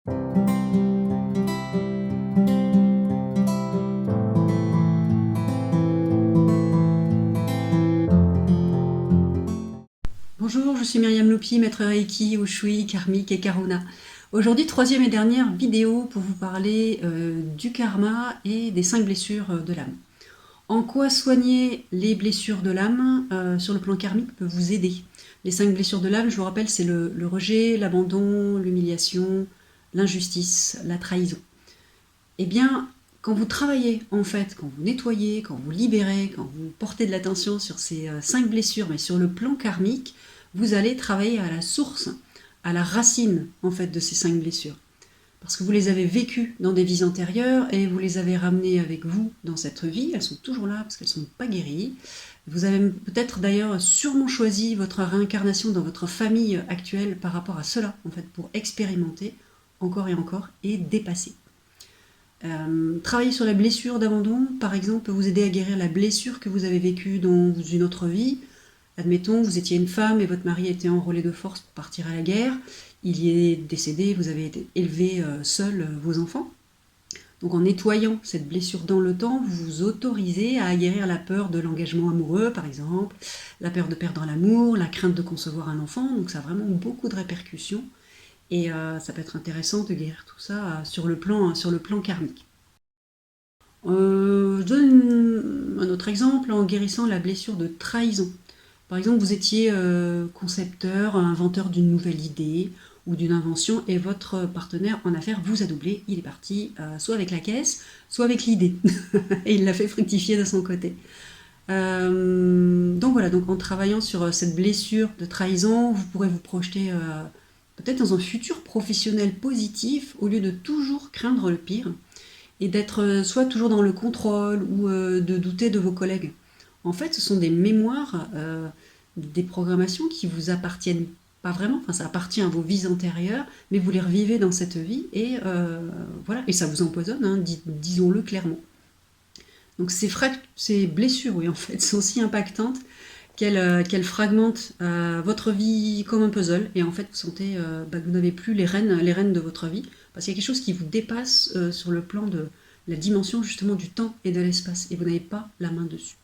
Bonjour, je suis Myriam Loupi, maître Reiki, Ushui, Karmique et Karuna. Aujourd'hui, troisième et dernière vidéo pour vous parler du karma et des 5 blessures de l'âme. En quoi soigner les blessures de l'âme sur le plan karmique peut vous aider? Les 5 blessures de l'âme, je vous rappelle, c'est le rejet, l'abandon, l'humiliation, l'injustice, la trahison. Eh bien, quand vous travaillez, en fait, quand vous nettoyez, quand vous libérez, quand vous portez de l'attention sur ces 5 blessures, mais sur le plan karmique, vous allez travailler à la source, à la racine, en fait, de ces 5 blessures. Parce que vous les avez vécues dans des vies antérieures et vous les avez ramenées avec vous dans cette vie. Elles sont toujours là parce qu'elles ne sont pas guéries. Vous avez peut-être d'ailleurs sûrement choisi votre réincarnation dans votre famille actuelle par rapport à cela, en fait, pour expérimenter encore et dépasser. Travailler sur la blessure d'abandon, par exemple, peut vous aider à guérir la blessure que vous avez vécue dans une autre vie. Admettons, vous étiez une femme et votre mari était enrôlé de force pour partir à la guerre. Il y est décédé, vous avez été élevé seul vos enfants. Donc en nettoyant cette blessure dans le temps, vous vous autorisez à guérir la peur de l'engagement amoureux, par exemple, la peur de perdre l'amour, la crainte de concevoir un enfant. Donc ça a vraiment beaucoup de répercussions. Et ça peut être intéressant de guérir tout ça sur le plan karmique. Je donne un autre exemple en guérissant la blessure de trahison. Par exemple, vous étiez concepteur, inventeur d'une nouvelle idée ou d'une invention et votre partenaire en affaires vous a doublé. Il est parti soit avec la caisse, soit avec l'idée. Et il l'a fait fructifier de son côté. Donc voilà, donc en travaillant sur cette blessure de trahison, vous pourrez vous projeter peut-être dans un futur professionnel positif au lieu de toujours craindre le pire et d'être soit toujours dans le contrôle ou de douter de vos collègues. En fait, ce sont des mémoires, des programmations qui vous appartiennent pas vraiment, enfin ça appartient à vos vies antérieures, mais vous les revivez dans cette vie et voilà, et ça vous empoisonne, hein, disons-le clairement. Donc ces blessures, oui, en fait, sont si impactantes qu'elles fragmentent votre vie comme un puzzle, et en fait vous sentez que vous n'avez plus les rênes de votre vie, parce qu'il y a quelque chose qui vous dépasse sur le plan de la dimension justement du temps et de l'espace, et vous n'avez pas la main dessus.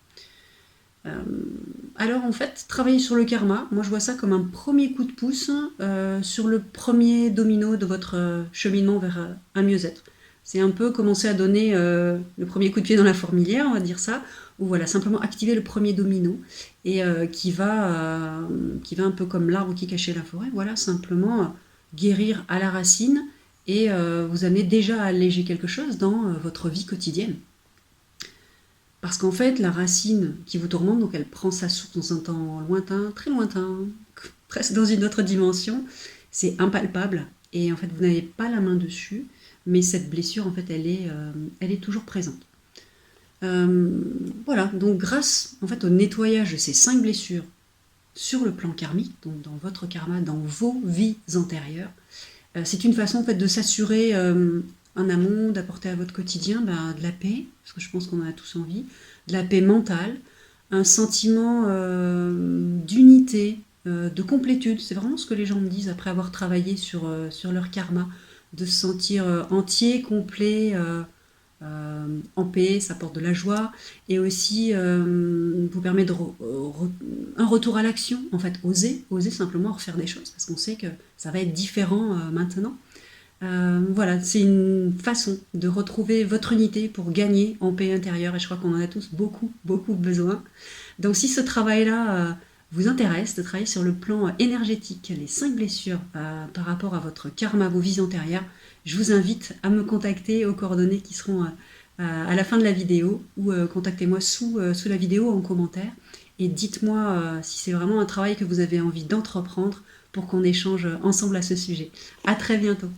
Alors en fait, travailler sur le karma, moi je vois ça comme un premier coup de pouce sur le premier domino de votre cheminement vers un mieux-être. C'est un peu commencer à donner le premier coup de pied dans la fourmilière, on va dire ça, ou voilà, simplement activer le premier domino, et qui va un peu comme l'arbre qui cachait la forêt, voilà, simplement guérir à la racine, et vous amener déjà à alléger quelque chose dans votre vie quotidienne. Parce qu'en fait, la racine qui vous tourmente, donc elle prend sa source dans un temps lointain, très lointain, presque dans une autre dimension, c'est impalpable, et en fait vous n'avez pas la main dessus, mais cette blessure, en fait, elle est toujours présente. Voilà, donc grâce en fait, au nettoyage de ces 5 blessures sur le plan karmique, donc dans votre karma, dans vos vies antérieures, c'est une façon en fait, de s'assurer en amont, d'apporter à votre quotidien de la paix, parce que je pense qu'on en a tous envie, de la paix mentale, un sentiment d'unité, de complétude. C'est vraiment ce que les gens me disent après avoir travaillé sur leur karma, de se sentir entier, complet, en paix, ça apporte de la joie, et aussi vous permet un retour à l'action, en fait, oser simplement refaire des choses, parce qu'on sait que ça va être différent maintenant. Voilà, c'est une façon de retrouver votre unité pour gagner en paix intérieure, et je crois qu'on en a tous beaucoup besoin. Donc si ce travail-là vous intéresse, de travailler sur le plan énergétique, les 5 blessures par rapport à votre karma, vos vies antérieures, je vous invite à me contacter aux coordonnées qui seront à la fin de la vidéo, ou contactez-moi sous la vidéo en commentaire, et dites-moi si c'est vraiment un travail que vous avez envie d'entreprendre pour qu'on échange ensemble à ce sujet. À très bientôt.